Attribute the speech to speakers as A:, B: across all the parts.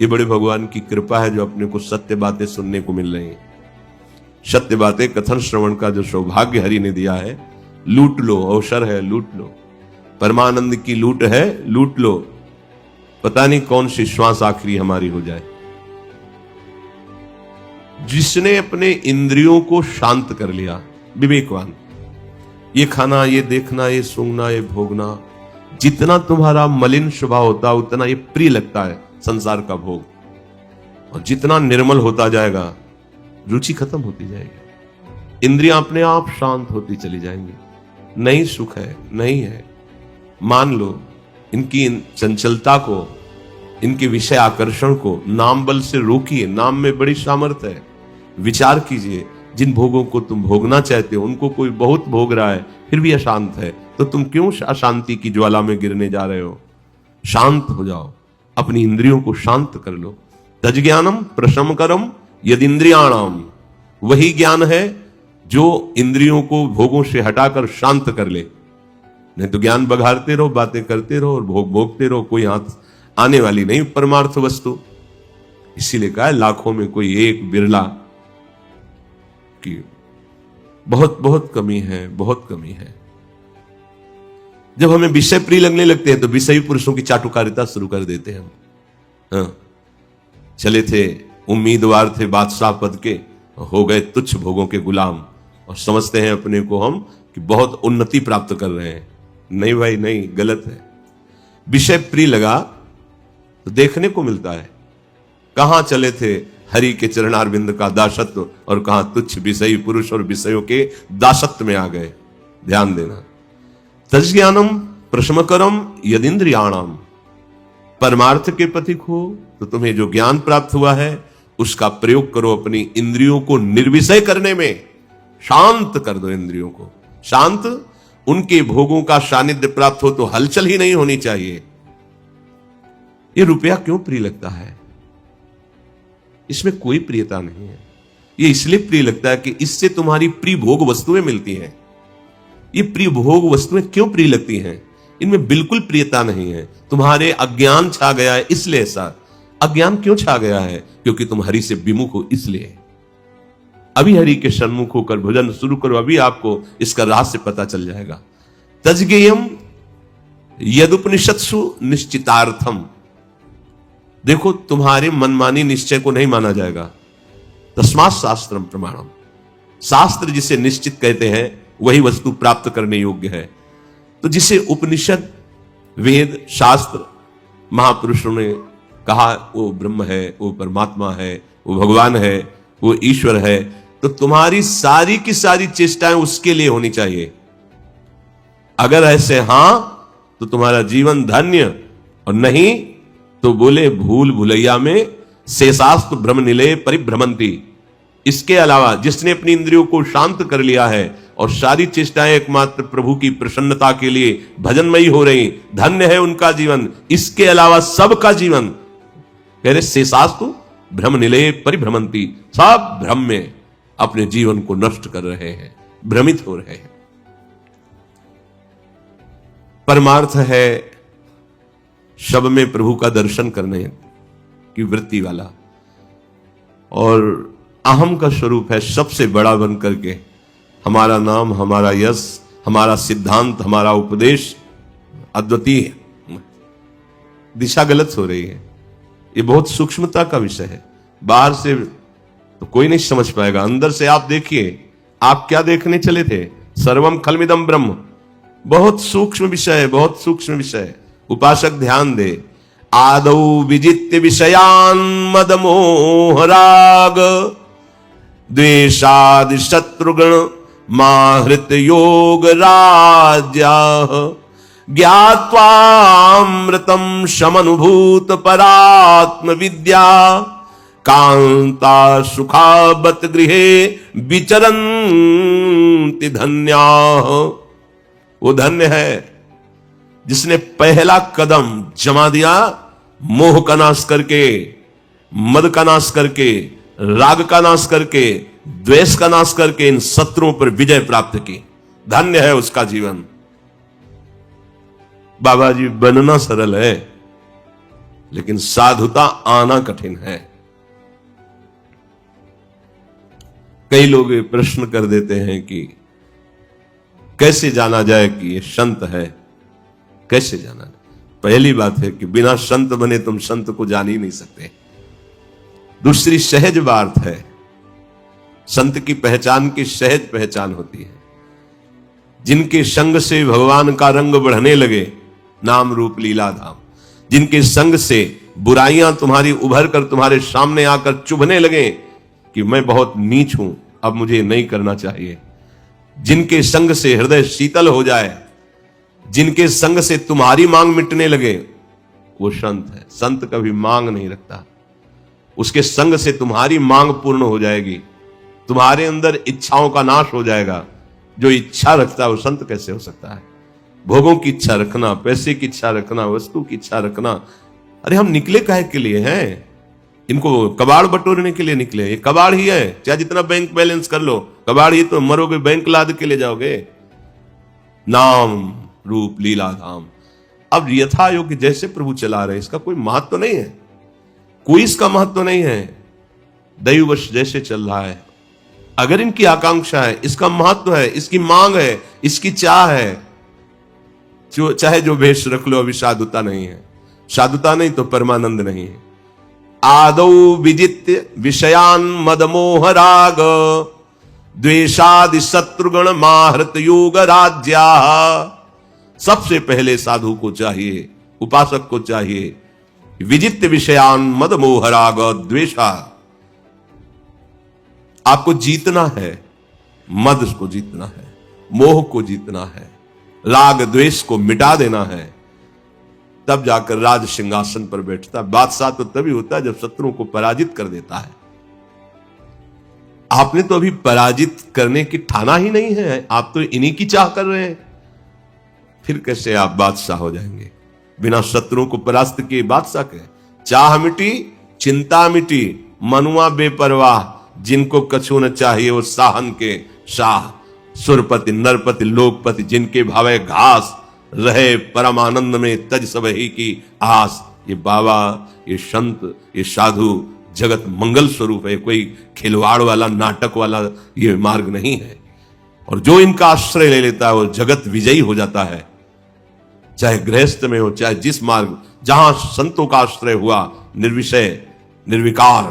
A: ये बड़े भगवान की कृपा है जो अपने को सत्य बातें सुनने को मिल रही हैं। सत्य बातें कथन श्रवण का जो सौभाग्य हरि ने दिया है, लूट लो, अवसर है, लूट लो। परमानंद की लूट है, लूट लो। पता नहीं कौन सी श्वास आखिरी हमारी हो जाए। जिसने अपने इंद्रियों को शांत कर लिया, विवेकवान, ये खाना, ये देखना, ये सूंघना, ये भोगना, जितना तुम्हारा मलिन स्वभाव होता उतना ये प्रिय लगता है संसार का भोग, और जितना निर्मल होता जाएगा रुचि खत्म होती जाएगी, इंद्रियां अपने आप शांत होती चली जाएंगी। नहीं सुख है, नहीं है। मान लो इनकी चंचलता को, इनके विषय आकर्षण को नाम बल से रोकिए। नाम में बड़ी सामर्थ्य है। विचार कीजिए, जिन भोगों को तुम भोगना चाहते हो उनको कोई बहुत भोग रहा है फिर भी अशांत है, तो तुम क्यों अशांति की ज्वाला में गिरने जा रहे हो? शांत हो जाओ, अपनी इंद्रियों को शांत कर लो। तज ज्ञानम प्रशमकरम यदिंद्रियाणाम, वही ज्ञान है जो इंद्रियों को भोगों से हटाकर शांत कर ले। नहीं तो ज्ञान बघारते रहो, बातें करते रहो और भोग भोगते रहो, कोई हाथ आने वाली नहीं परमार्थ वस्तु। इसीलिए कहा लाखों में कोई एक बिरला की बहुत बहुत कमी है, बहुत कमी है। जब हमें विषय प्रिय लगने लगते हैं तो विषयी पुरुषों की चाटुकारिता शुरू कर देते हैं हम। हाँ, चले थे, उम्मीदवार थे बादशाह पद के, हो गए तुच्छ भोगों के गुलाम, और समझते हैं अपने को हम कि बहुत उन्नति प्राप्त कर रहे हैं। नहीं भाई नहीं, गलत है। विषय प्रिय लगा तो देखने को मिलता है। कहां चले थे हरि के चरणारविंद का दासत्व, और कहां तुच्छ विषयी पुरुष और विषयों के दासत्व में आ गए। ध्यान देना। तज्ज्ञानम प्रशमकरम यदिंद्रियाणाम, परमार्थ के पथिक हो तो तुम्हें जो ज्ञान प्राप्त हुआ है उसका प्रयोग करो अपनी इंद्रियों को निर्विषय करने में। शांत कर दो इंद्रियों को, शांत। उनके भोगों का सानिध्य प्राप्त हो तो हलचल ही नहीं होनी चाहिए। ये रुपया क्यों प्रिय लगता है? इसमें कोई प्रियता नहीं है। ये इसलिए प्रिय लगता है कि इससे तुम्हारी प्रिय भोग वस्तुएं मिलती हैं। ये प्रिय भोग वस्तुएं क्यों प्रिय लगती हैं? इनमें बिल्कुल प्रियता नहीं है। तुम्हारे अज्ञान छा गया है इसलिए ऐसा। अज्ञान क्यों छा गया है? क्योंकि तुम हरि से विमुख हो इसलिए। अभी हरि के सन्मुख होकर भजन शुरू करो, अभी आपको इसका रहस्य पता चल जाएगा। तज्ज्ञेयम यदुपनिषत्सु निश्चितार्थम, देखो तुम्हारे मनमानी निश्चय को नहीं माना जाएगा। तस्मात् शास्त्रम प्रमाणम, शास्त्र जिसे निश्चित कहते हैं वही वस्तु प्राप्त करने योग्य है। तो जिसे उपनिषद, वेद, शास्त्र, महापुरुषों ने कहा वो ब्रह्म है, वो परमात्मा है, वो भगवान है, वो ईश्वर है, तो तुम्हारी सारी की सारी चेष्टाएं उसके लिए होनी चाहिए। अगर ऐसे हां तो तुम्हारा जीवन धन्य, और नहीं तो बोले भूल भुलैया में शेषास्तु भ्रम निलय परिभ्रमंती। इसके अलावा जिसने अपनी इंद्रियों को शांत कर लिया है और सारी चेष्टाएं एकमात्र प्रभु की प्रसन्नता के लिए भजनमयी हो रही, धन्य है उनका जीवन। इसके अलावा सबका जीवन, कह रहे शेषास्तु भ्रम निलय परिभ्रमंती, सब भ्रम में अपने जीवन को नष्ट कर रहे हैं, भ्रमित हो रहे हैं। परमार्थ है शब में प्रभु का दर्शन करने की वृत्ति वाला, और अहम का स्वरूप है सबसे बड़ा बन करके हमारा नाम, हमारा यश, हमारा सिद्धांत, हमारा उपदेश अद्वितीय। दिशा गलत हो रही है। ये बहुत सूक्ष्मता का विषय है। बाहर से तो कोई नहीं समझ पाएगा, अंदर से आप देखिए। आप क्या देखने चले थे? सर्वम खलमिदम ब्रह्म। बहुत सूक्ष्म विषय है, बहुत सूक्ष्म विषय है। उपासक ध्यान दे। आदौ विजित्य विषयान मद मोह राग, द्वेषादि शत्रुगण माहृत योग राज्या, ज्ञात्वामृतम शमनुभूत परात्म विद्या, कांता सुखावत गृहे विचरन्ति धन्या। वो धन्य है जिसने पहला कदम जमा दिया, मोह का नाश करके, मद का नाश करके, राग का नाश करके, द्वेष का नाश करके इन शत्रुओं पर विजय प्राप्त की। धन्य है उसका जीवन। बाबा जी बनना सरल है, लेकिन साधुता आना कठिन है। कई लोग ये प्रश्न कर देते हैं कि कैसे जाना जाए कि ये संत है, कैसे जाना जाए? पहली बात है कि बिना संत बने तुम संत को जान ही नहीं सकते। दूसरी सहज बात है, संत की पहचान की सहज पहचान होती है। जिनके संग से भगवान का रंग बढ़ने लगे, नाम रूप लीला धाम, जिनके संग से बुराइयां तुम्हारी उभर कर तुम्हारे सामने आकर चुभने लगे कि मैं बहुत नीच हूं, अब मुझे नहीं करना चाहिए, जिनके संग से हृदय शीतल हो जाए, जिनके संग से तुम्हारी मांग मिटने लगे, वो संत है। संत कभी मांग नहीं रखता, उसके संग से तुम्हारी मांग पूर्ण हो जाएगी, तुम्हारे अंदर इच्छाओं का नाश हो जाएगा। जो इच्छा रखता है वो संत कैसे हो सकता है? भोगों की इच्छा रखना, पैसे की इच्छा रखना, वस्तु की इच्छा रखना, अरे हम निकले काहे के लिए हैं? इनको कबाड़ बटोरने के लिए निकले। ये कबाड़ ही है, चाहे जितना बैंक बैलेंस कर लो, कबाड़ ही तो, मरोगे बैंक लाद के ले जाओगे। नाम रूप लीला धाम। अब यथा योग्य जैसे प्रभु चला रहे, इसका कोई महत्व नहीं है, कोई इसका महत्व नहीं है। दैववश जैसे चल रहा है, अगर इनकी आकांक्षा है, इसका महत्व है, इसकी मांग है, इसकी चाह है, चाहे जो भेष रख लो, अभी साधुता नहीं है। साधुता नहीं तो परमानंद नहीं है। आदौ विजित्य विषयान मदमोह राग द्वेषादि शत्रुगण माहृत योग राज्या। सबसे पहले साधु को चाहिए, उपासक को चाहिए, विजित्य विषयान मदमोह राग द्वेषा। आपको जीतना है, मद को जीतना है, मोह को जीतना है, राग द्वेष को मिटा देना है, तब जाकर राज सिंहासन पर बैठता। बादशाह तो तभी होता है जब शत्रुओं को पराजित कर देता है। आपने तो अभी पराजित करने की ठाना ही नहीं है, आप तो इन्हीं की चाह कर रहे हैं, फिर कैसे आप बादशाह हो जाएंगे? बिना शत्रुओं को परास्त किए बादशाह के? चाह मिटी, चिंता मिटी, मनुआ बेपरवाह, जिनको कछु न चाहिए वो साहन के शाह। सुरपति नरपति लोकपति, जिनके भावे घास, रहे परमानंद में तज सब ही की आस। ये बाबा, ये संत, ये साधु जगत मंगल स्वरूप है, कोई खिलवाड़ वाला नाटक वाला ये मार्ग नहीं है। और जो इनका आश्रय ले लेता है वो जगत विजयी हो जाता है, चाहे गृहस्थ में हो, चाहे जिस मार्ग, जहां संतों का आश्रय हुआ, निर्विषय निर्विकार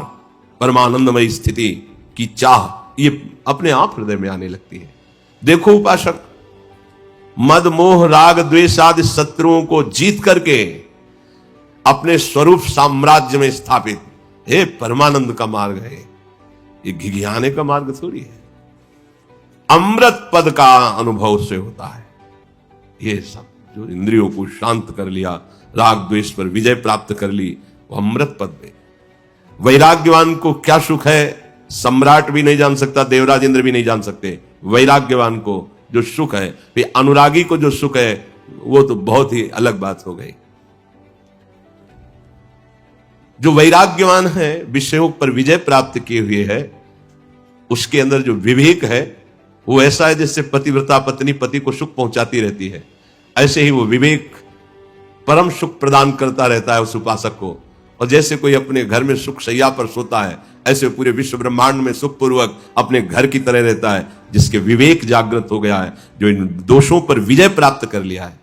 A: परमानंदमय स्थिति की चाह ये अपने आप हृदय में आने लगती है। देखो उपासक, मद मोह राग द्वेष आदि शत्रुओं को जीत करके अपने स्वरूप साम्राज्य में स्थापित, हे परमानंद का मार्ग है, ये घिघियाने का मार्ग थोड़ी है। अमृत पद का अनुभव से होता है ये सब। जो इंद्रियों को शांत कर लिया, राग द्वेष पर विजय प्राप्त कर ली, वो अमृत पद में। वैराग्यवान को क्या सुख है, सम्राट भी नहीं जान सकता, देवराज इंद्र भी नहीं जान सकते। वैराग्यवान को जो सुख है, फिर अनुरागी को जो सुख है, वो तो बहुत ही अलग बात हो गई। जो वैराग्यवान है, विषयों पर विजय प्राप्त किए हुए है, उसके अंदर जो विवेक है वो ऐसा है जैसे पतिव्रता पत्नी पति को सुख पहुंचाती रहती है, ऐसे ही वो विवेक परम सुख प्रदान करता रहता है उस उपासक को। और जैसे कोई अपने घर में सुख शैया पर सोता है, ऐसे पूरे विश्व ब्रह्मांड में सुखपूर्वक अपने घर की तरह रहता है, जिसके विवेक जागृत हो गया है, जो इन दोषों पर विजय प्राप्त कर लिया है।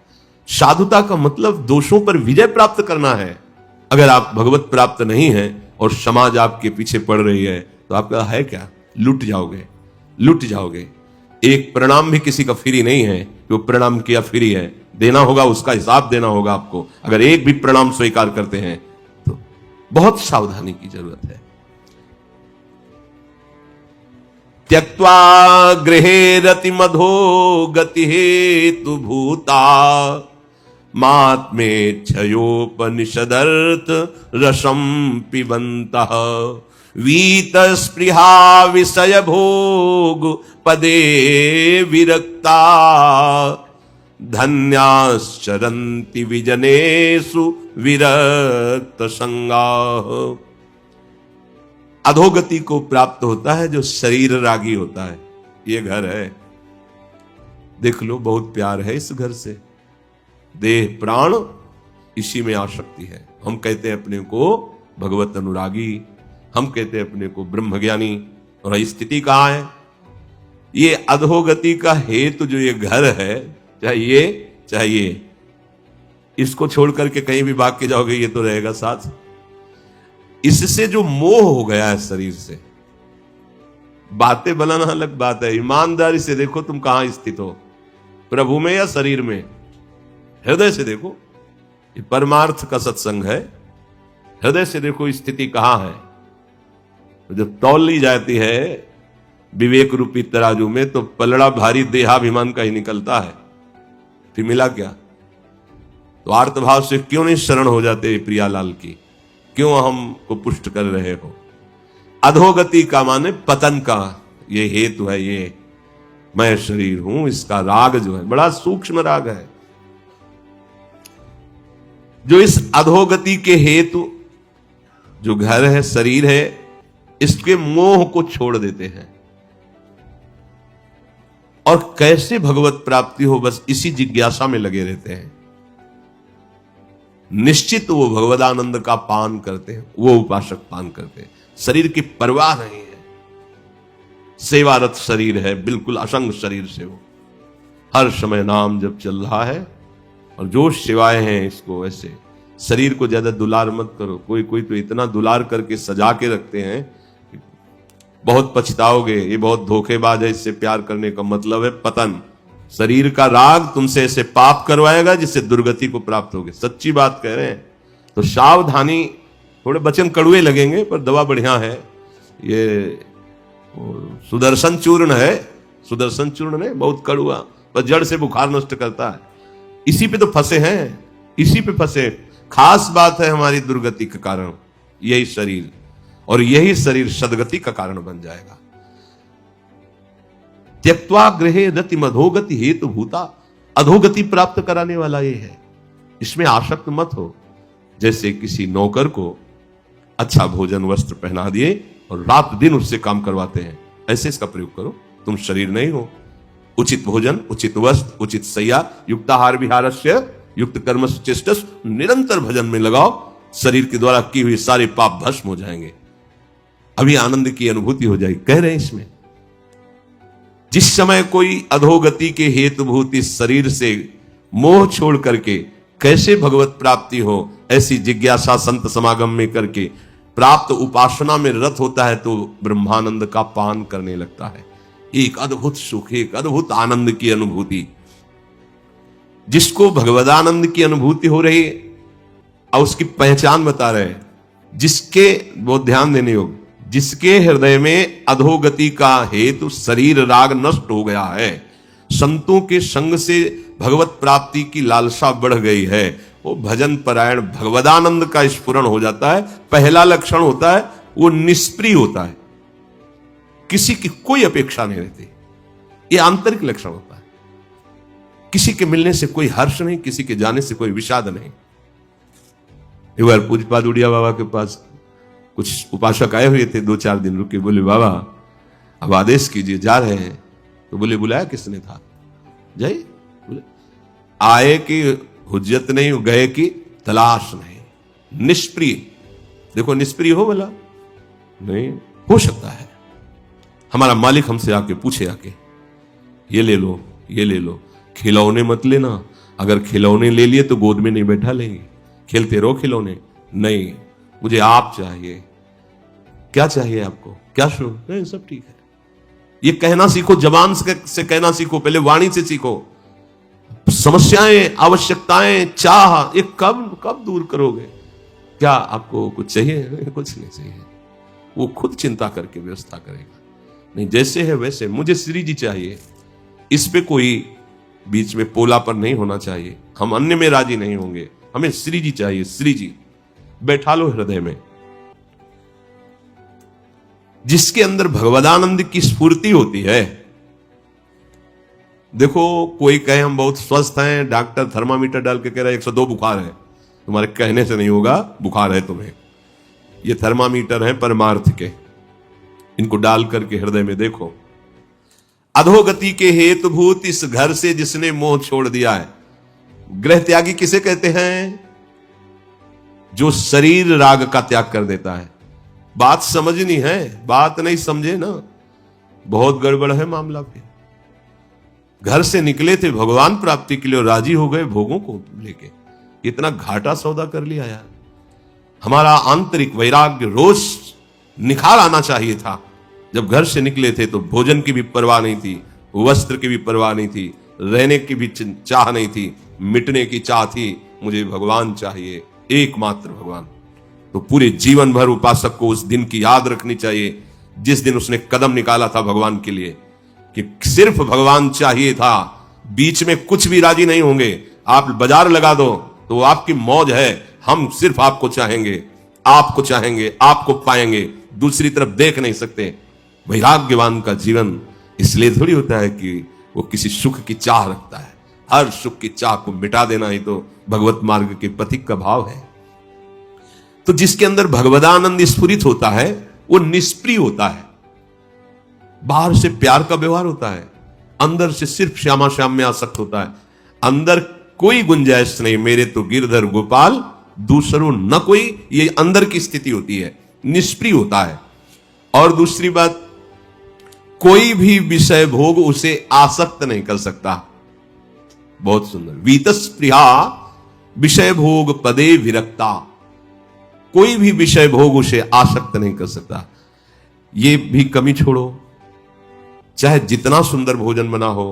A: साधुता का मतलब दोषों पर विजय प्राप्त करना है। अगर आप भगवत प्राप्त नहीं है और समाज आपके पीछे पड़ रही है, तो आपका है क्या? लुट जाओगे, लुट जाओगे। एक प्रणाम भी किसी का फ्री नहीं है कि वो प्रणाम किया फ्री है, देना होगा, उसका हिसाब देना होगा आपको। अगर एक भी प्रणाम स्वीकार करते हैं तो बहुत सावधानी की जरूरत है। त्यक्त्वा गृहे रति मधो गति हेतु भूता मात्मेच्छयोपनिषदर्थ रसम पिबन्तः वीत स्पृहा विषय भोग पदे विरक्ता धन्याश्चरन्ति विजनेषु विरक्त संगाः। अधोगति को प्राप्त होता है जो शरीर रागी होता है। ये घर है, देख लो, बहुत प्यार है इस घर से, देह प्राण इसी में आसक्ति है। हम कहते हैं अपने को भगवत अनुरागी, हम कहते हैं अपने को ब्रह्मज्ञानी, और स्थिति कहां है? ये अधोगति का हेतु जो ये घर है, चाहिए इसको छोड़ करके कहीं भी भाग के जाओगे ये तो रहेगा साथ। इससे जो मोह हो गया है शरीर से, बातें बनाना अलग बात है, ईमानदारी से देखो तुम कहां स्थित हो, प्रभु में या शरीर में? हृदय से देखो, ये परमार्थ का सत्संग है। हृदय से देखो स्थिति कहां है। जब तौल ली जाती है विवेक रूपी तराजू में तो पलड़ा भारी देहाभिमान का ही निकलता है। फिर मिला क्या? तो आर्तभाव से क्यों नहीं शरण हो जाते प्रियालाल की? क्यों हमको पुष्ट कर रहे हो? अधोगति का माने पतन का ये हेतु है। ये मैं शरीर हूं, इसका राग जो है बड़ा सूक्ष्म राग है, जो इस अधोगति के हेतु जो घर है, शरीर है, इसके मोह को छोड़ देते हैं। और कैसे भगवत प्राप्ति हो, बस इसी जिज्ञासा में लगे रहते हैं। निश्चित वो भगवदानंद का पान करते हैं, वो उपासक पान करते हैं। शरीर की परवाह नहीं है, सेवारत शरीर है, बिल्कुल असंग शरीर से वो हर समय नाम जब चल रहा है। और जो सेवाएं हैं इसको, ऐसे शरीर को ज्यादा दुलार मत करो। कोई तो इतना दुलार करके सजा के रखते हैं, बहुत पछताओगे, ये बहुत धोखेबाज है, इससे प्यार करने का मतलब है पतन। शरीर का राग तुमसे ऐसे पाप करवाएगा जिससे दुर्गति को प्राप्त होगे। सच्ची बात कह रहे हैं, तो सावधानी। थोड़े वचन कड़ुए लगेंगे पर दवा बढ़िया है। ये सुदर्शन चूर्ण है, सुदर्शन चूर्ण ने बहुत कड़ुआ, पर जड़ से बुखार नष्ट करता है। इसी पे तो फंसे हैं, इसी पे फंसे। खास बात है हमारी दुर्गति का कारण यही शरीर, और यही शरीर सदगति का कारण बन जाएगा। त्यक्त्वा गृहे रति मधोगति हेतु भूता, अधोगति प्राप्त कराने वाला ये है। इसमें आसक्त मत हो। जैसे किसी नौकर को अच्छा भोजन वस्त्र पहना दिए और रात दिन उससे काम करवाते हैं, ऐसे इसका प्रयोग करो। तुम शरीर नहीं हो। उचित भोजन, उचित वस्त्र, उचित शय्या, युक्ताहार विहारस्य युक्त कर्म चेष्टस, निरंतर भजन में लगाओ। शरीर के द्वारा की हुई सारे पाप भस्म हो जाएंगे। अभी आनंद की अनुभूति हो जाएगी। कह रहे हैं इसमें, जिस समय कोई अधोगति के हेतुभूत इस शरीर से मोह छोड़ करके कैसे भगवत प्राप्ति हो, ऐसी जिज्ञासा संत समागम में करके प्राप्त उपासना में रत होता है, तो ब्रह्मानंद का पान करने लगता है। एक अद्भुत सुख, एक अद्भुत आनंद की अनुभूति। जिसको भगवदानंद की अनुभूति हो रही है और उसकी पहचान बता रहे हैं, जिसके, वो ध्यान देने योग, जिसके हृदय में अधोगति का हेतु शरीर राग नष्ट हो गया है, संतों के संग से भगवत प्राप्ति की लालसा बढ़ गई है, वो भजन परायण भगवदानंद का स्फुरण हो जाता है। पहला लक्षण होता है वो निष्प्रिय होता है, किसी की कोई अपेक्षा नहीं रहती। ये आंतरिक लक्षण होता है। किसी के मिलने से कोई हर्ष नहीं, किसी के जाने से कोई विषाद नहीं। एक बार पूज्यपाद उड़िया बाबा के पास कुछ उपासक आए हुए थे, 2-4 दिन रुके। बोले बाबा अब आदेश कीजिए, जा रहे हैं। तो बोले बुलाया किसने था? जाइए। बोले आए कि हुज्जत नहीं, गए कि तलाश नहीं। निष्प्रिय, देखो निष्प्रिय हो बोला नहीं हो सकता है। हमारा मालिक हमसे आके पूछे, आके ये ले लो, ये ले लो, खिलौने मत लेना। अगर खिलौने ले लिए तो गोद में नहीं बैठा लेंगे, खेलते रहो खिलौने। नहीं, मुझे आप चाहिए। क्या चाहिए आपको? क्या शुरू? नहीं, सब ठीक है। ये कहना सीखो, जबान से कहना सीखो, पहले वाणी से सीखो। समस्याएं, आवश्यकताएं, चाह, ये कब दूर करोगे? क्या आपको कुछ चाहिए? कुछ नहीं चाहिए। वो खुद चिंता करके व्यवस्था करेगा। नहीं, जैसे है वैसे। मुझे श्री जी चाहिए, इस पे कोई बीच में पोला पर नहीं होना चाहिए। हम अन्य में राजी नहीं होंगे, हमें श्री जी चाहिए। श्री जी बैठा लो हृदय में। जिसके अंदर भगवदानंद की स्फूर्ति होती है। देखो कोई कहे हम बहुत स्वस्थ हैं, डॉक्टर थर्मामीटर डाल के कह रहा है 102 बुखार है। तुम्हारे कहने से नहीं होगा, बुखार है तुम्हें। ये थर्मामीटर है परमार्थ के, इनको डाल करके हृदय में देखो। अधोगति के हेतुभूत इस घर से जिसने मोह छोड़ दिया है। गृह त्यागी किसे कहते हैं? जो शरीर राग का त्याग कर देता है। बात समझनी है, बात नहीं समझे ना बहुत गड़बड़ है मामला। पे घर से निकले थे भगवान प्राप्ति के लिए, राजी हो गए भोगों को लेके। इतना घाटा सौदा कर लिया यार। हमारा आंतरिक वैराग्य रोज निखार आना चाहिए था। जब घर से निकले थे तो भोजन की भी परवाह नहीं थी, वस्त्र की भी परवाह नहीं थी, रहने की भी चाह नहीं थी, मिटने की चाह थी। मुझे भगवान चाहिए, एकमात्र भगवान। तो पूरे जीवन भर उपासक को उस दिन की याद रखनी चाहिए जिस दिन उसने कदम निकाला था भगवान के लिए, कि सिर्फ भगवान चाहिए था, बीच में कुछ भी राजी नहीं होंगे। आप बाजार लगा दो तो आपकी मौज है, हम सिर्फ आपको चाहेंगे, आपको चाहेंगे, आपको पाएंगे, दूसरी तरफ देख नहीं सकते। वैराग्यवान का जीवन इसलिए थोड़ी होता है कि वो किसी सुख की चाह रखता है। हर सुख की चाह को मिटा देना ही तो भगवत मार्ग के पथिक का भाव है। तो जिसके अंदर भगवदानंद स्फुरित होता है वो निष्प्रिय होता है। बाहर से प्यार का व्यवहार होता है, अंदर से सिर्फ श्यामा श्याम में आसक्त होता है। अंदर कोई गुंजाइश नहीं, मेरे तो गिरधर गोपाल दूसरों न कोई, ये अंदर की स्थिति होती है, निष्प्रिय होता है। और दूसरी बात, कोई भी विषय भोग उसे आसक्त नहीं कर सकता। बहुत सुंदर, वीतस्प्रिया विषय भोग पदे विरक्ता। कोई भी विषय भोग उसे आसक्त नहीं कर सकता। ये भी कमी छोड़ो, चाहे जितना सुंदर भोजन बना हो,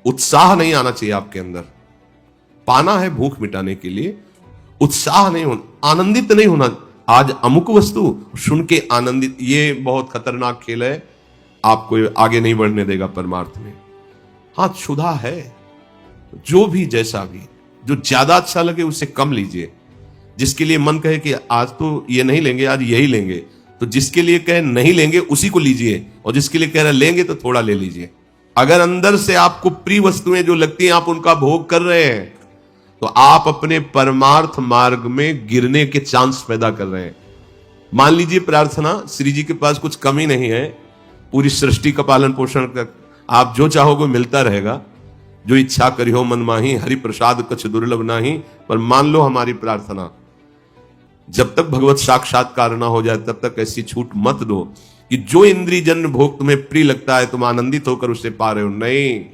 A: उत्साह नहीं आना चाहिए आपके अंदर। पाना है भूख मिटाने के लिए, उत्साह नहीं होना, आनंदित नहीं होना। आज अमुक वस्तु सुन के आनंदित, ये बहुत खतरनाक खेल है, आपको आगे नहीं बढ़ने देगा परमार्थ में। हाँ, क्षुधा है, जो भी जैसा भी, जो ज्यादा अच्छा लगे उससे कम लीजिए। जिसके लिए मन कहे कि आज तो ये नहीं लेंगे, आज यही लेंगे, तो जिसके लिए कहे नहीं लेंगे उसी को लीजिए, और जिसके लिए कह रहे लेंगे तो थोड़ा ले लीजिए। अगर अंदर से आपको प्रिय वस्तुएं जो लगती हैं आप उनका भोग कर रहे हैं, तो आप अपने परमार्थ मार्ग में गिरने के चांस पैदा कर रहे हैं। मान लीजिए प्रार्थना, श्री जी के पास कुछ कमी नहीं है, पूरी सृष्टि का पालन पोषण कर, आप जो चाहोगे मिलता रहेगा। जो इच्छा करियो मन माही, हरि प्रसाद कछ दुर्लभ नाही। पर मान लो हमारी प्रार्थना, जब तक भगवत साक्षात्कार ना हो जाए तब तक ऐसी छूट मत दो कि जो इंद्रिय जन्य भोग तुम्हें प्रिय लगता है तुम आनंदित होकर उससे पा रहे हो। नहीं,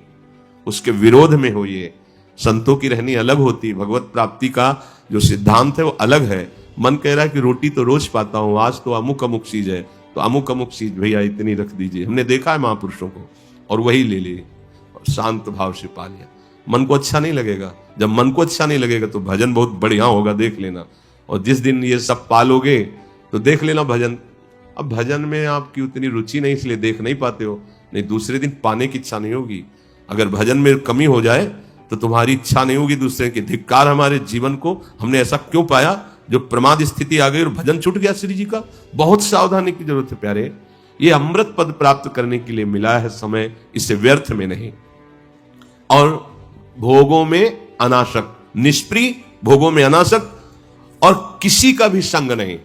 A: उसके विरोध में होइए। संतों की रहनी अलग होती, भगवत प्राप्ति का जो सिद्धांत है वो अलग है। मन कह रहा है कि रोटी तो रोज पाता हूं, आज तो अमुक अमुक चीज है, तो अमुक अमुक चीज भैया इतनी रख दीजिए। हमने देखा है महापुरुषों को, और वही ले ली और शांत भाव से पा लिया। मन को अच्छा नहीं लगेगा, जब मन को अच्छा नहीं लगेगा तो भजन बहुत बढ़िया होगा, देख लेना। और जिस दिन ये सब पालोगे तो देख लेना भजन। अब भजन में आपकी उतनी रुचि नहीं, इसलिए देख नहीं पाते हो, नहीं दूसरे दिन पाने की इच्छा नहीं होगी। अगर भजन में कमी हो जाए तो तुम्हारी इच्छा नहीं होगी दूसरे की, धिक्कार हमारे जीवन को, हमने ऐसा क्यों पाया जो प्रमाद स्थिति आ गई और भजन छूट गया श्री जी का। बहुत सावधानी की जरूरत है प्यारे। ये अमृत पद प्राप्त करने के लिए मिला है समय, इससे व्यर्थ में नहीं। और भोगों में अनासक्त, निष्प्रिय, भोगों में अनासक्त, और किसी का भी संग नहीं।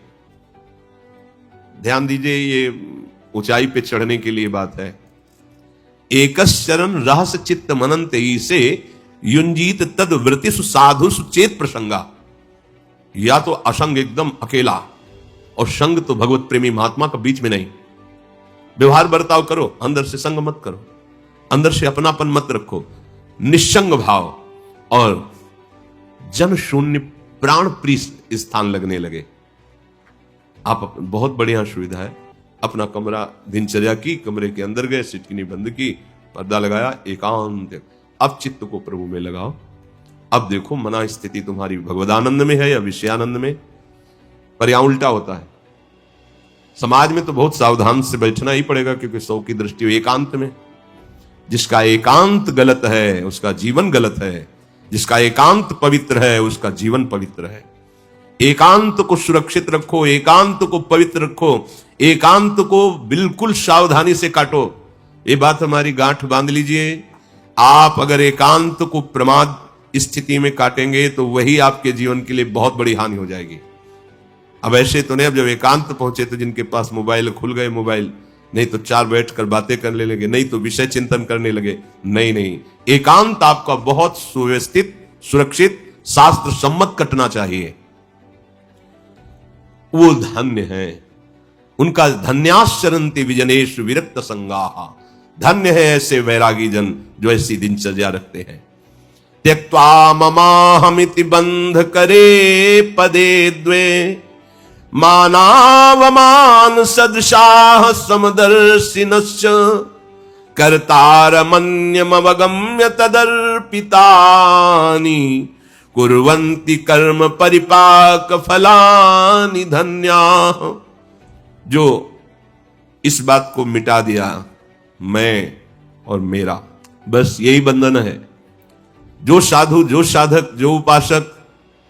A: ध्यान दीजिए, ये ऊंचाई पे चढ़ने के लिए बात है। एकश्चरण रहस्य चित्त मनंत से युंजीत तद वृत्तिषु साधुषु चेत प्रसंगा। या तो असंग एकदम अकेला, और संग तो भगवत प्रेमी महात्मा का बीच में नहीं। व्यवहार बर्ताव करो, अंदर से संग मत करो, अंदर से अपनापन मत रखो, निस्संग भाव और जन शून्य प्राण प्रिय स्थान लगने लगे। आप बहुत बढ़िया सुविधा है, अपना कमरा दिनचर्या की, कमरे के अंदर गए, सिटकिनी बंद की, पर्दा लगाया, एकांत। अब चित्त को प्रभु में लगाओ। अब देखो मना स्थिति तुम्हारी भगवदानंद में है या विषयानंद में। पर यहां उल्टा होता है। समाज में तो बहुत सावधान से बैठना ही पड़ेगा, क्योंकि सौ की दृष्टि एकांत में। जिसका एकांत गलत है उसका जीवन गलत है, जिसका एकांत पवित्र है उसका जीवन पवित्र है। एकांत को सुरक्षित रखो, एकांत को पवित्र रखो, एकांत को बिल्कुल सावधानी से काटो। ये बात हमारी गांठ बांध लीजिए। आप अगर एकांत को प्रमाद स्थिति में काटेंगे तो वही आपके जीवन के लिए बहुत बड़ी हानि हो जाएगी। अब ऐसे तो नहीं, अब जब एकांत पहुंचे तो जिनके पास मोबाइल खुल गए मोबाइल, नहीं तो चार बैठकर बातें करने लगे, नहीं तो विषय चिंतन करने लगे। नहीं नहीं, एकांत आपका बहुत सुव्यवस्थित, सुरक्षित, शास्त्र सम्मत कटना चाहिए। वो धन्य है। उनका धन्याश्चरन्ति विजनेषु विरक्त संगाहा। धन्य है ऐसे वैरागी जन जो ऐसी दिनचर्या रखते हैं। त्यक्त्वा ममाहमिति बंध करे पदे द्वे, मानावमान सदृशाः समदर्शिनश्च, कर्तारमन्यमवगम्य तदर्पितानि, कुर्वन्ति कर्म परिपाक फलानि धन्याः। जो इस बात को मिटा दिया, मैं और मेरा, बस यही बंधन है। जो साधु, जो साधक, जो उपासक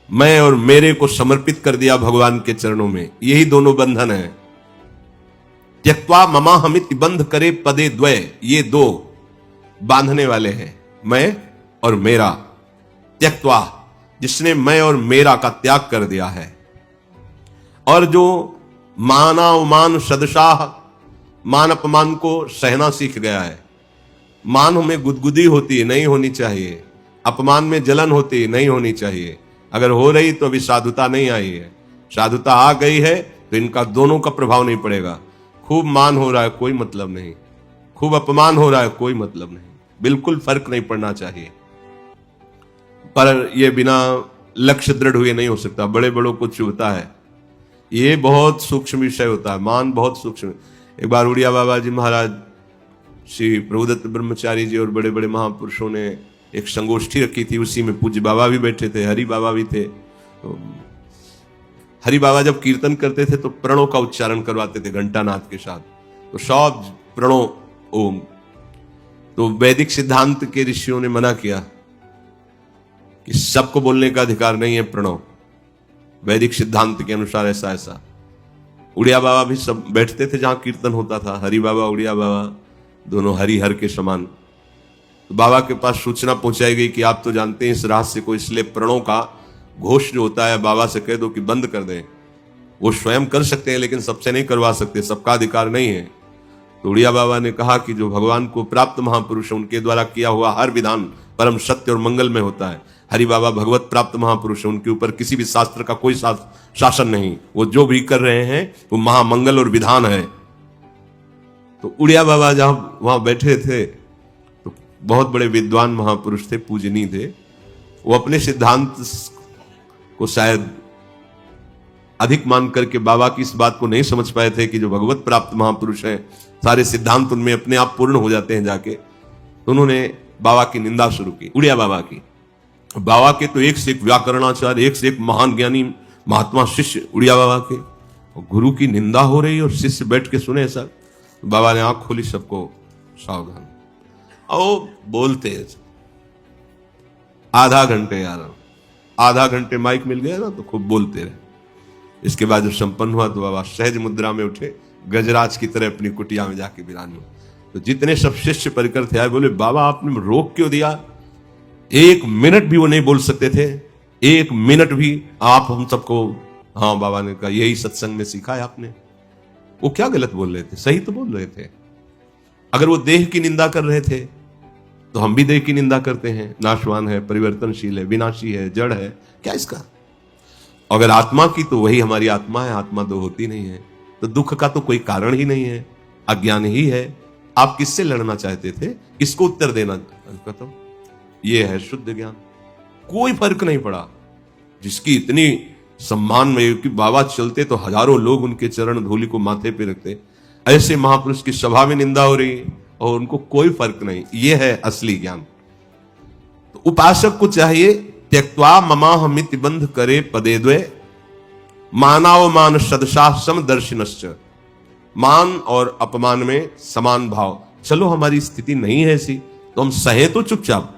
A: मैं और मेरे को समर्पित कर दिया भगवान के चरणों में, यही दोनों बंधन है। त्यक्त्वा ममाहमिति बंध करे पदे द्वय, ये दो बांधने वाले हैं, मैं और मेरा। त्यक्त्वा, जिसने मैं और मेरा का त्याग कर दिया है। और जो मानावमान सदशाह, मान अपमान को सहना सीख गया है। मान में गुदगुदी होती है, नहीं होनी चाहिए। अपमान में जलन होती है, नहीं होनी चाहिए। अगर हो रही तो अभी साधुता नहीं आई है। साधुता आ गई है तो इनका दोनों का प्रभाव नहीं पड़ेगा। खूब मान हो रहा है, कोई मतलब नहीं। खूब अपमान हो रहा है, कोई मतलब नहीं। बिल्कुल फर्क नहीं पड़ना चाहिए। पर यह बिना लक्ष्य दृढ़ हुए नहीं हो सकता। बड़े बड़ों को चुभता है। ये बहुत सूक्ष्म विषय होता है। मान बहुत सूक्ष्म। एक बार उड़िया बाबा जी महाराज, श्री प्रभुदत्त ब्रह्मचारी जी और बड़े बड़े महापुरुषों ने एक संगोष्ठी रखी थी। उसी में पूज्य बाबा भी बैठे थे, हरि बाबा भी थे। तो हरि बाबा जब कीर्तन करते थे तो प्रणों का उच्चारण करवाते थे घंटानाद के साथ। तो सब प्रणों ओम। तो वैदिक सिद्धांत के ऋषियों ने मना किया कि सबको बोलने का अधिकार नहीं है प्रणव, वैदिक सिद्धांत के अनुसार ऐसा ऐसा। उड़िया बाबा भी सब बैठते थे जहां कीर्तन होता था। हरि बाबा, उड़िया बाबा दोनों हरि हर के समान। तो बाबा के पास सूचना पहुंचाई गई कि आप तो जानते हैं इस रहस्य को, इसलिए प्रणों का घोष जो होता है बाबा से कह दो कि बंद कर दें। वो स्वयं कर सकते हैं लेकिन सबसे नहीं करवा सकते, सबका अधिकार नहीं है। तो उड़िया बाबा ने कहा कि जो भगवान को प्राप्त महापुरुष है उनके द्वारा किया हुआ हर विधान परम सत्य और मंगल में होता है। हरि बाबा भगवत प्राप्त महापुरुष है, उनके ऊपर किसी भी शास्त्र का कोई शासन नहीं। वो जो भी कर रहे हैं वो महामंगल और विधान है। तो उड़िया बाबा जहां वहां बैठे थे तो बहुत बड़े विद्वान महापुरुष थे, पूजनीय थे। वो अपने सिद्धांत को शायद अधिक मान करके बाबा की इस बात को नहीं समझ पाए थे कि जो भगवत प्राप्त महापुरुष हैं सारे सिद्धांत उनमें अपने आप पूर्ण हो जाते हैं जाके। तो उन्होंने बाबा की निंदा शुरू की, उड़िया बाबा की। बाबा के तो एक से एक व्याकरणाचार्य, एक से एक महान ज्ञानी महात्मा शिष्य उड़िया बाबा के, और गुरु की निंदा हो रही और शिष्य बैठ के सुने सर। तो बाबा ने आंख खोली, सबको सावधान। और बोलते आधा घंटे, यार आधा घंटे माइक मिल गया ना तो खूब बोलते रहे। इसके बाद जब संपन्न हुआ तो बाबा सहज मुद्रा में उठे, गजराज की तरह अपनी कुटिया में जाके विरान हुए। तो जितने सब शिष्य परिकर थे आए, बोले बाबा आपने रोक क्यों दिया? एक मिनट भी वो नहीं बोल सकते थे, एक मिनट भी। आप हम सबको, हाँ बाबा ने कहा यही सत्संग में सीखा है आपने। वो क्या गलत बोल रहे थे? सही तो बोल रहे थे। अगर वो देह की निंदा कर रहे थे तो हम भी देह की निंदा करते हैं। नाशवान है, परिवर्तनशील है, विनाशी है, जड़ है, क्या इसका? अगर आत्मा की तो वही हमारी आत्मा है, आत्मा दो होती नहीं है। तो दुख का तो कोई कारण ही नहीं है, अज्ञान ही है। आप किससे लड़ना चाहते थे? किसको उत्तर देना? तो ये है शुद्ध ज्ञान। कोई फर्क नहीं पड़ा। जिसकी इतनी सम्मान में कि बाबा चलते तो हजारों लोग उनके चरण धूलि को माथे पे रखते, ऐसे महापुरुष की सभा में निंदा हो रही और उनको कोई फर्क नहीं। ये है असली ज्ञान। तो उपासक को चाहिए त्यक्त्वा ममाहमिति बंध करे पदे द्वे, मानावमान सदशा समदर्शिनश्च। मान और अपमान में समान भाव। चलो हमारी स्थिति नहीं है ऐसी तो हम सहे तो चुपचाप,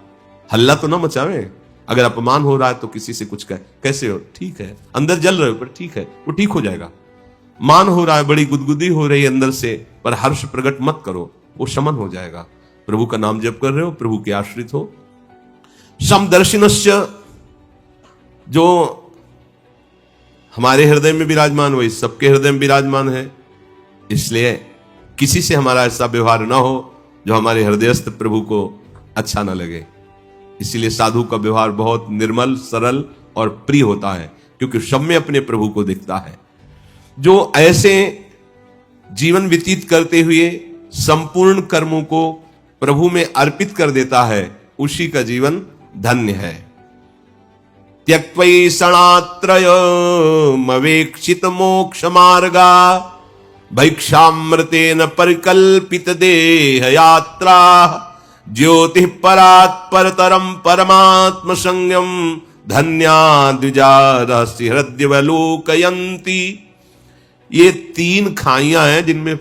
A: हल्ला तो ना मचावें। अगर अपमान हो रहा है तो किसी से कुछ कहे, कैसे हो? ठीक है। अंदर जल रहे हो पर ठीक है, वो ठीक हो जाएगा। मान हो रहा है, बड़ी गुदगुदी हो रही है अंदर से, पर हर्ष प्रकट मत करो, वो शमन हो जाएगा। प्रभु का नाम जप कर रहे हो, प्रभु के आश्रित हो। समदर्शिनश्च, जो हमारे हृदय में विराजमान वही सबके हृदय में विराजमान है। इसलिए किसी से हमारा ऐसा व्यवहार ना हो जो हमारे हृदयस्थ प्रभु को अच्छा ना लगे। इसीलिए साधु का व्यवहार बहुत निर्मल, सरल और प्रिय होता है, क्योंकि सब में अपने प्रभु को दिखता है। जो ऐसे जीवन व्यतीत करते हुए संपूर्ण कर्मों को प्रभु में अर्पित कर देता है, उसी का जीवन धन्य है। त्यक्त्वैषणात्रयमवेक्षित मोक्ष मार्गा भैक्षामृतेन परिकल्पित देह यात्रा ज्योति परात् परतरम परमात्म संयम धन्या द्विजा रहस्य हृदयवलोकयन्ति। ये 3 खाइयां हैं जिनमें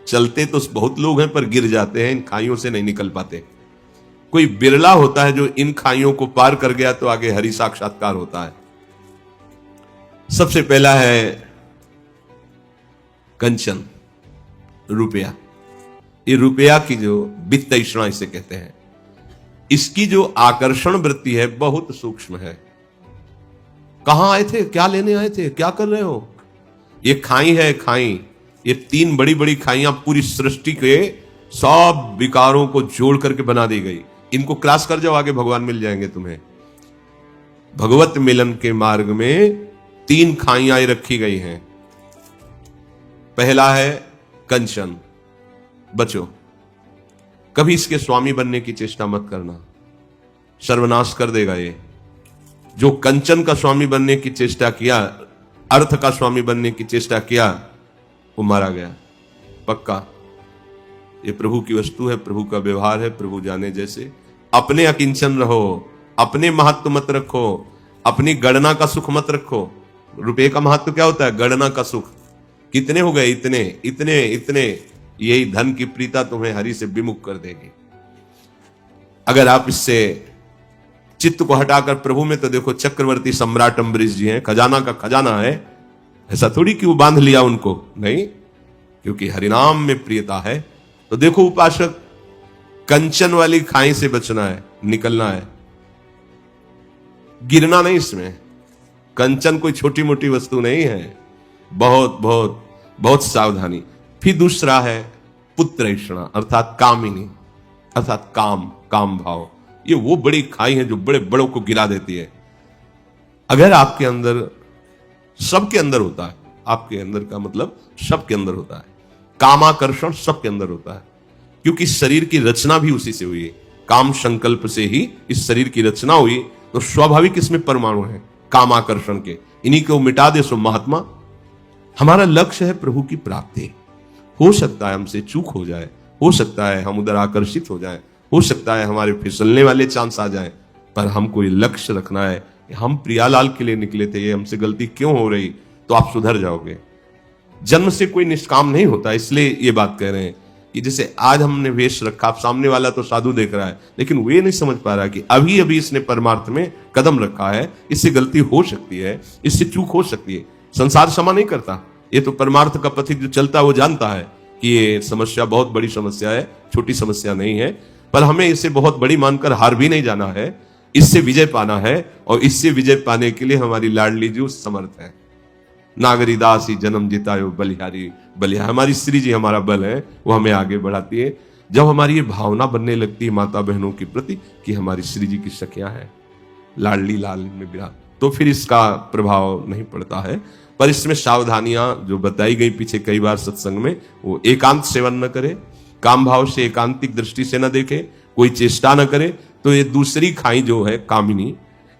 A: चलते तो बहुत लोग हैं पर गिर जाते हैं, इन खाइयों से नहीं निकल पाते। कोई बिरला होता है जो इन खाइयों को पार कर गया तो आगे हरि साक्षात्कार होता है। सबसे पहला है कंचन, रुपया। ये रुपया की जो वित्त तृष्णा इसे कहते हैं, इसकी जो आकर्षण वृत्ति है बहुत सूक्ष्म है। कहां आए थे, क्या लेने आए थे, क्या कर रहे हो? ये खाई है, खाई। ये 3 बड़ी बड़ी खाइयां पूरी सृष्टि के सब विकारों को जोड़ करके बना दी गई। इनको क्रॉस कर जाओ, आगे भगवान मिल जाएंगे तुम्हें। भगवत मिलन के मार्ग में 3 खाइयां रखी गई हैं। पहला है कंचन, बचो, कभी इसके स्वामी बनने की चेष्टा मत करना, सर्वनाश कर देगा ये। जो कंचन का स्वामी बनने की चेष्टा किया, अर्थ का स्वामी बनने की चेष्टा किया, वो मारा गया पक्का। ये प्रभु की वस्तु है, प्रभु का व्यवहार है, प्रभु जाने जैसे। अपने अकिंचन रहो, अपने महत्व मत रखो, अपनी गणना का सुख मत रखो। रुपए का महत्व क्या होता है? गणना का सुख। कितने हो गए? इतने इतने इतने। यही धन की प्रीता तुम्हें हरि से विमुख कर देगी। अगर आप इससे चित्त को हटाकर प्रभु में, तो देखो चक्रवर्ती सम्राट अम्बरीश जी हैं, खजाना का खजाना है। ऐसा थोड़ी कि वो बांध लिया उनको, नहीं, क्योंकि हरिनाम में प्रियता है। तो देखो उपासक, कंचन वाली खाई से बचना है, निकलना है, गिरना नहीं इसमें। कंचन कोई छोटी मोटी वस्तु नहीं है, बहुत बहुत बहुत सावधानी। फिर दूसरा है पुत्रैषणा, अर्थात कामिनी, अर्थात काम, काम भाव। ये वो बड़ी खाई है जो बड़े बड़ों को गिरा देती है। अगर आपके अंदर, सबके अंदर होता है, आपके अंदर का मतलब सबके अंदर होता है, कामाकर्षण सबके अंदर होता है, क्योंकि शरीर की रचना भी उसी से हुई है। काम संकल्प से ही इस शरीर की रचना हुई, तो स्वाभाविक इसमें परमाणु है कामाकर्षण के। इन्हीं को मिटा दे सो महात्मा। हमारा लक्ष्य है प्रभु की प्राप्ति। हो सकता है हमसे चूक हो जाए, हो सकता है हम उधर आकर्षित हो जाए, हो सकता है हमारे फिसलने वाले चांस आ जाए, पर हमको ये लक्ष्य रखना है, हम प्रियालाल के लिए निकले थे, ये हमसे गलती क्यों हो रही, तो आप सुधर जाओगे। जन्म से कोई निष्काम नहीं होता, इसलिए ये बात कह रहे हैं कि जैसे आज हमने वेश रखा, आप सामने वाला तो साधु देख रहा है, लेकिन वो ये नहीं समझ पा रहा कि अभी अभी इसने परमार्थ में कदम रखा है, इससे गलती हो सकती है, इससे चूक हो सकती है। संसार क्षमा नहीं करता, ये तो परमार्थ का पथिक जो चलता है वो जानता है कि ये समस्या बहुत बड़ी समस्या है, छोटी समस्या नहीं है, पर हमें इसे बहुत बड़ी मानकर हार भी नहीं जाना है, इससे विजय पाना है। और इससे विजय पाने के लिए हमारी लाडली जी समर्थ है। नागरी दासी जन्म जितायो बलिहारी बलिहारी, हमारी श्री जी हमारा बल है, वो हमें आगे बढ़ाती है। जब हमारी ये भावना बनने लगती है माता बहनों के प्रति कि हमारी श्री जी की सखियां हैं, लाडली लाल में विराट, तो फिर इसका प्रभाव नहीं पड़ता है। पर इसमें सावधानियां जो बताई गई पीछे कई बार सत्संग में, वो एकांत सेवन न करे, काम भाव से एकांतिक दृष्टि से न देखे, कोई चेष्टा न करे, तो ये दूसरी खाई जो है कामिनी,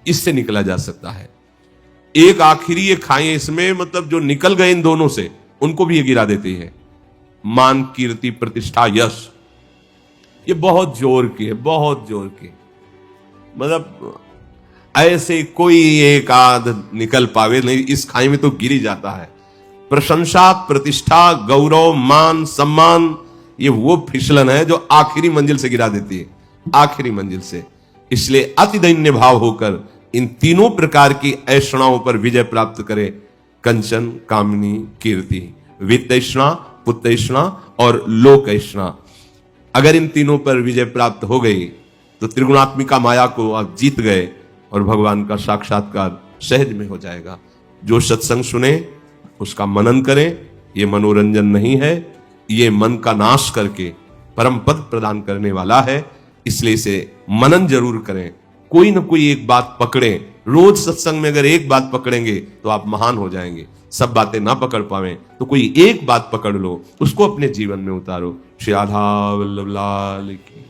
A: इससे निकला जा सकता है। एक आखिरी ये खाई इसमें, मतलब जो निकल गए इन दोनों से, उनको भी ये गिरा देती है। मान, कीर्ति, प्रतिष्ठा, यश, ये बहुत जोर की है, बहुत जोर की। मतलब ऐसे कोई एक आध निकल पावे नहीं, इस खाई में तो गिरी जाता है। प्रशंसा, प्रतिष्ठा, गौरव, मान, सम्मान, ये वो फिसलन है जो आखिरी मंजिल से गिरा देती है, आखिरी मंजिल से। इसलिए अति दैन्य भाव होकर इन तीनों प्रकार की ऐषणाओं पर विजय प्राप्त करे। कंचन, कामिनी, कीर्ति, वित्तैषणा, पुत्रैषणा और लोकैषणा। अगर इन तीनों पर विजय प्राप्त हो गई तो त्रिगुणात्मिका माया को आप जीत गए और भगवान का साक्षात्कार सहज में हो जाएगा। जो सत्संग सुने उसका मनन करें। ये मनोरंजन नहीं है, ये मन का नाश करके परम पद प्रदान करने वाला है। इसलिए इसे मनन जरूर करें, कोई ना कोई एक बात पकड़ें। रोज सत्संग में अगर एक बात पकड़ेंगे तो आप महान हो जाएंगे। सब बातें ना पकड़ पावे तो कोई एक बात पकड़ लो, उसको अपने जीवन में उतारो। श्री राधा वल्लभ लाल की।